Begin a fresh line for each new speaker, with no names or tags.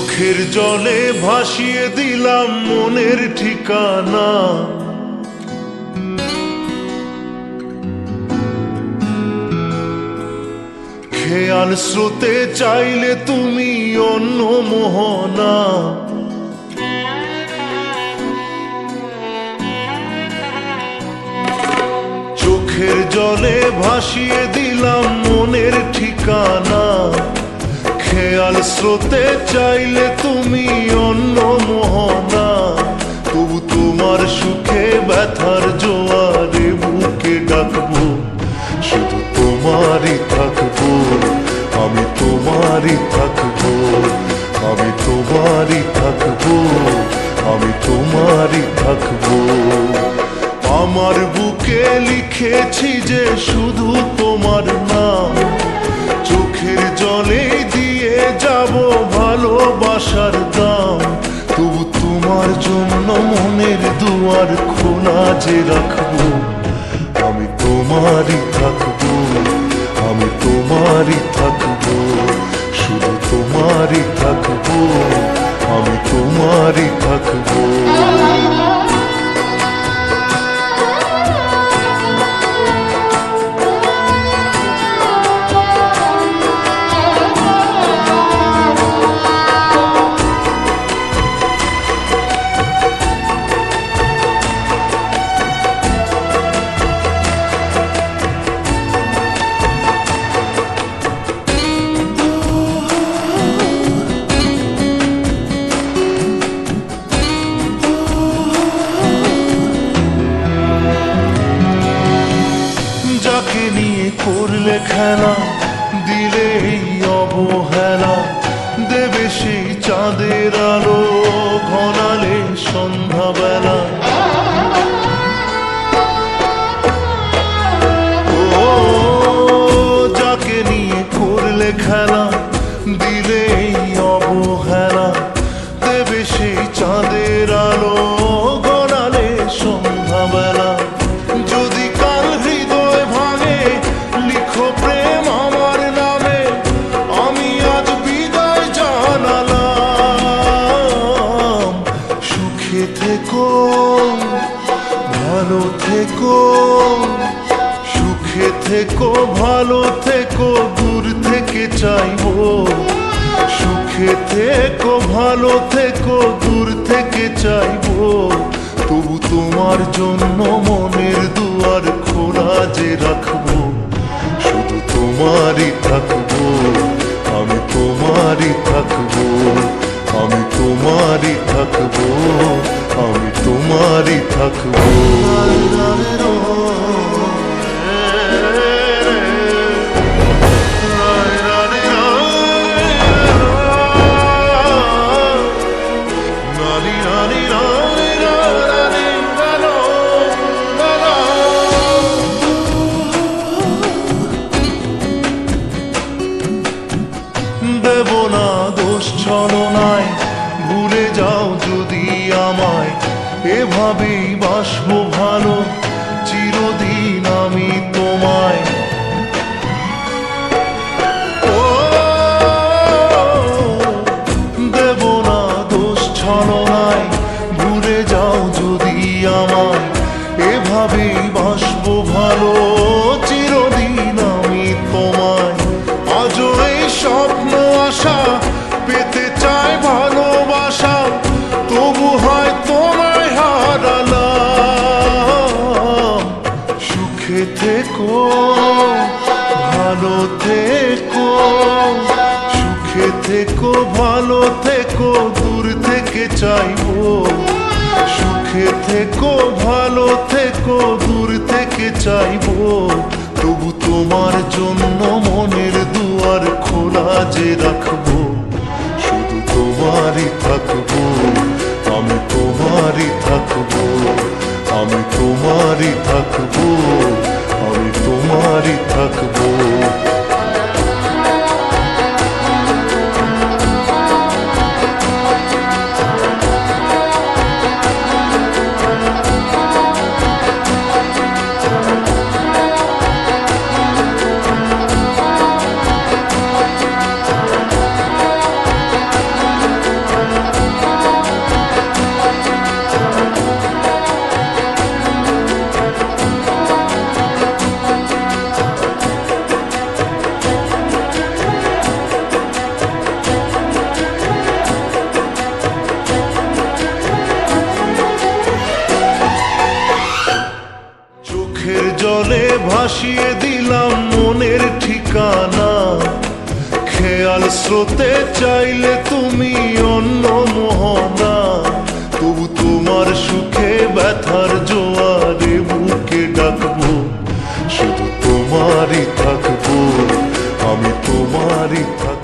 চোখের জলে ভাসিয়ে দিলাম মনের ঠিকানা। খেয়াল স্রোতে চাইলে তুমি অন্য মোহনা। চোখের জলে ভাসিয়ে দিলাম মনের ঠিকানা। খেয়াল স্রোতে চাইলে তুমি অন্য মোহনা। তবু তোমার সুখে ব্যথার জোয়ারে বুকে ডাকবো, শুধু তোমারই থাকবো, আমি তোমারই থাকবো, আমি তোমারই থাকবো, আমি তোমারই থাকবো। আমার বুকে লিখেছি যে শুধু তোমার নাম, চোখের জলে দিয়ে যাব ভালোবাসার দাম। তবু তোমার জন্য মনের দুয়ার খোলা যে রাখবো, আমি তোমারই থাকবো, আমি তোমারই থাকবো, শুধু তোমারই থাকবো, আমি তোমারই থাকবো। যাকে নিয়ে করলে খেলা, দিলে এই অবহেলা, দেবে সেই চাঁদের আলো ঘনালে সন্ধ্যাবেলা। ও যাকে নিয়ে করলে খেলা, দিলে এই অবহেলা, দেবে সেই চাঁদের আলো ঘনালে সন্ধ্যাবেলা। যদি কাল হৃদয় ভাঙে লিখো প্রেম আমার নামে, আমি আজ বিদায় জানালাম। সুখে থেকো, ভালো থেকো, সুখে থেকো, ভালো থেকো, দূর থেকে চাইবো। সুখে থেকো, ভালো থেকো, দূর থেকে চাইবো। তবু তোমার জন্য মনের দুয়ার খোলা যে রাখবো, শুধু তোমারই থাকবো, আমি তোমারই থাকবো, আমি তোমারই থাকবো, আমি তোমারই থাকবো। দেব না দোষ ছলনায়, ভুলে যাও যদি আমায়, এভাবেই বাসবো ভালো চিরদিন আমি তোমায়। ও দেব না দোষ ছলনায়, ভুলে যাও যদি আমায়, এভাবেই বাসবো ভালো চিরদিন আমি তোমায়। আজও এই স্বপ্ন আশা পেতে চাই ভালোবাসা, তবু হয় তোমায় হারালাম। সুখে থেকো, ভালো থেকো, সুখে থেকো, ভালো থেকো, দূর থেকে চাইবো। সুখে থেকো, ভালো থেকো, দূর থেকে চাইবো। তবু তোমার জন্য মনের দুয়ার খোলা যে রাখবো, শুধু তোমারই থাকবো, আমি তোমারই থাকবো, আমি তোমারই থাকবো, আমি তোমারই থাকবো। জলে ভাসিয়ে দিলাম মনের ঠিকানা। খেয়াল স্রোতে চাইলে তুমি অন্য মোহনা, তবু তোমার সুখে ব্যথার জোয়ারে বুকে ডাকবো, শুধু তোমারই থাকবো, আমি তোমারই থাকবো।